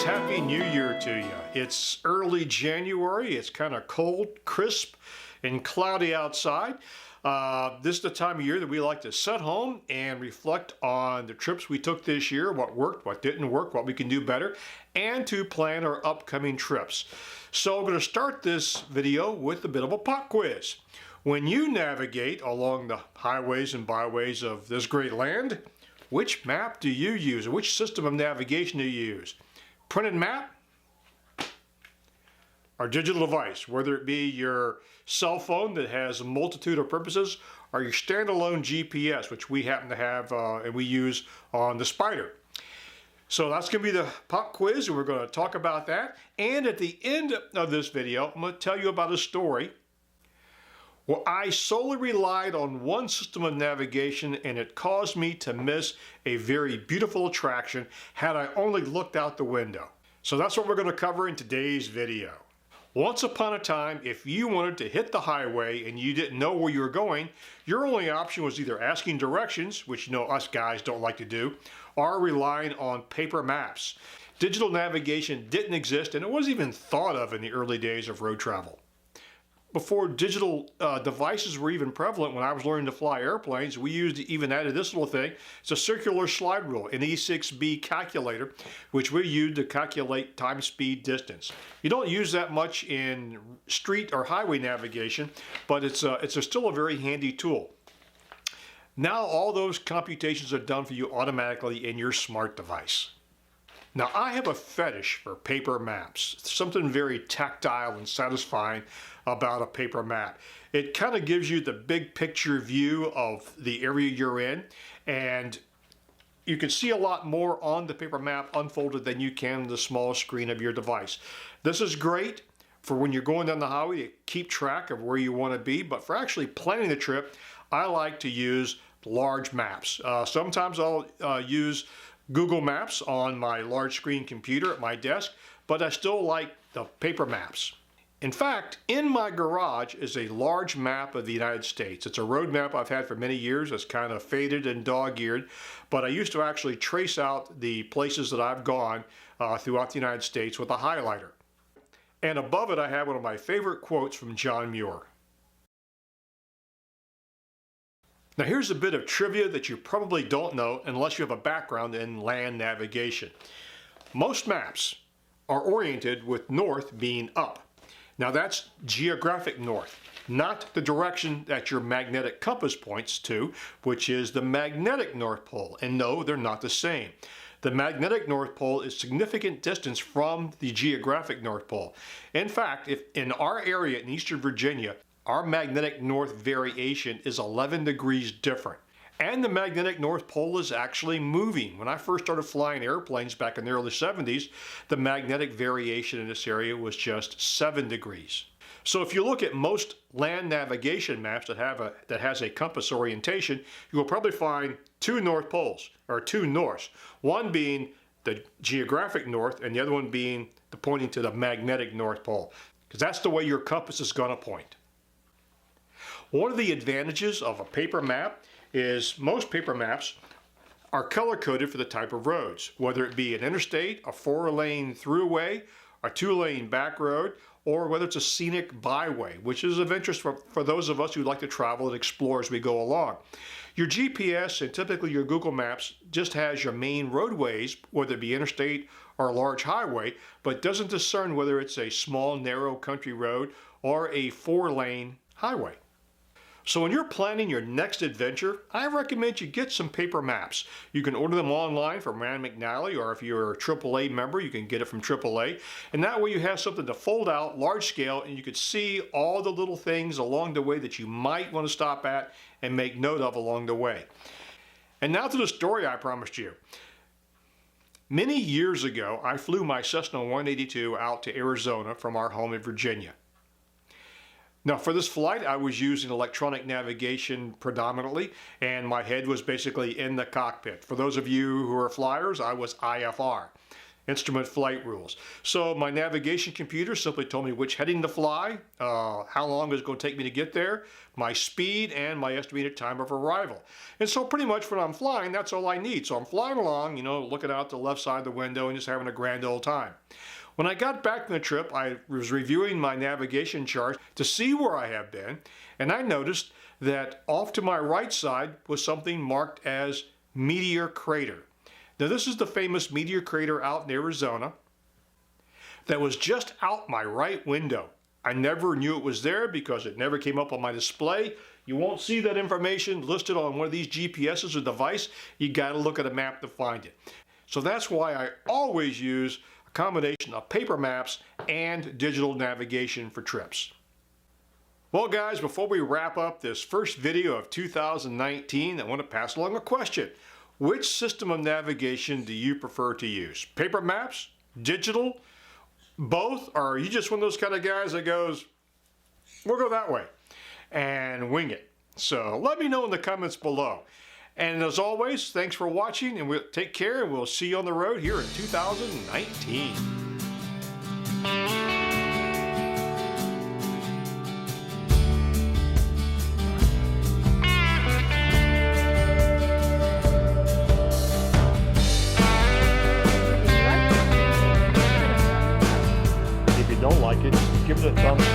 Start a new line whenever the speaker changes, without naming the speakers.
Friends, Happy New Year to you. It's early January. It's kind of cold, crisp, and cloudy outside. This is the time of year that we like to sit home and reflect on the trips we took this year, what worked, what didn't work, what we can do better, and to plan our upcoming trips. So I'm going to start this video with a bit of a pop quiz. When you navigate along the highways and byways of this great land, which map do you use, or which system of navigation do you use? Printed map or digital device, whether it be your cell phone that has a multitude of purposes or your standalone GPS, which we happen to have and we use on the Spider. So that's going to be the pop quiz, and we're going to talk about that. And at the end of this video, I'm going to tell you about a story where I solely relied on one system of navigation, and it caused me to miss a very beautiful attraction had I only looked out the window. So that's what we're going to cover in today's video. Once upon a time, if you wanted to hit the highway and you didn't know where you were going, your only option was either asking directions, which you know us guys don't like to do, or relying on paper maps. Digital navigation didn't exist, and it wasn't even thought of in the early days of road travel. Before digital devices were even prevalent, when I was learning to fly airplanes, we even added this little thing. It's a circular slide rule, an E6B calculator, which we use to calculate time, speed, distance. You don't use that much in street or highway navigation, but it's still a very handy tool. Now all those computations are done for you automatically in your smart device. Now, I have a fetish for paper maps. It's something very tactile and satisfying about a paper map. It kind of gives you the big picture view of the area you're in, and you can see a lot more on the paper map unfolded than you can on the small screen of your device. This is great for when you're going down the highway to keep track of where you want to be, but for actually planning the trip, I like to use large maps. Sometimes I'll use Google Maps on my large screen computer at my desk, but I still like the paper maps. In fact, in my garage is a large map of the United States. It's a road map I've had for many years. It's kind of faded and dog-eared, but I used to actually trace out the places that I've gone throughout the United States with a highlighter. And above it I have one of my favorite quotes from John Muir. Now here's a bit of trivia that you probably don't know unless you have a background in land navigation. Most maps are oriented with north being up. Now that's geographic north, not the direction that your magnetic compass points to, which is the magnetic North Pole. And no, they're not the same. The magnetic North Pole is significant distance from the geographic North Pole. In fact, if in our area in Eastern Virginia, our magnetic north variation is 11 degrees different. And the magnetic North Pole is actually moving. When I first started flying airplanes back in the early 70s, the magnetic variation in this area was just 7 degrees. So if you look at most land navigation maps that has a compass orientation, you will probably find two North Poles, or two norths. One being the geographic north, and the other one being pointing to the magnetic North Pole, because that's the way your compass is going to point. One of the advantages of a paper map is most paper maps are color-coded for the type of roads, whether it be an interstate, a 4-lane throughway, a 2-lane back road, or whether it's a scenic byway, which is of interest for those of us who like to travel and explore as we go along. Your GPS and typically your Google Maps just has your main roadways, whether it be interstate or a large highway, but doesn't discern whether it's a small, narrow country road or a 4-lane highway. So when you're planning your next adventure, I recommend you get some paper maps. You can order them online from Rand McNally, or if you're a AAA member, you can get it from AAA. And that way you have something to fold out, large scale, and you can see all the little things along the way that you might want to stop at and make note of along the way. And now to the story I promised you. Many years ago, I flew my Cessna 182 out to Arizona from our home in Virginia. Now for this flight I was using electronic navigation predominantly, and my head was basically in the cockpit. For those of you who are flyers, I was IFR. instrument flight rules. So my navigation computer simply told me which heading to fly, how long it's going to take me to get there, my speed, and my estimated time of arrival. And so pretty much when I'm flying, that's all I need. So I'm flying along, you know, looking out the left side of the window and just having a grand old time. When I got back from the trip, I was reviewing my navigation chart to see where I have been, and I noticed that off to my right side was something marked as Meteor Crater. Now this is the famous Meteor Crater out in Arizona that was just out my right window. I never knew it was there because it never came up on my display. You won't see that information listed on one of these GPSs or device. You got to look at a map to find it. So that's why I always use a combination of paper maps and digital navigation for trips. Well guys, before we wrap up this first video of 2019, I want to pass along a question. Which system of navigation do you prefer to use? Paper maps? Digital? Both? Or are you just one of those kind of guys that goes, we'll go that way and wing it? So let me know in the comments below. And as always, thanks for watching, and we'll take care, and we'll see you on the road here in 2019. If you don't like it, give it a thumbs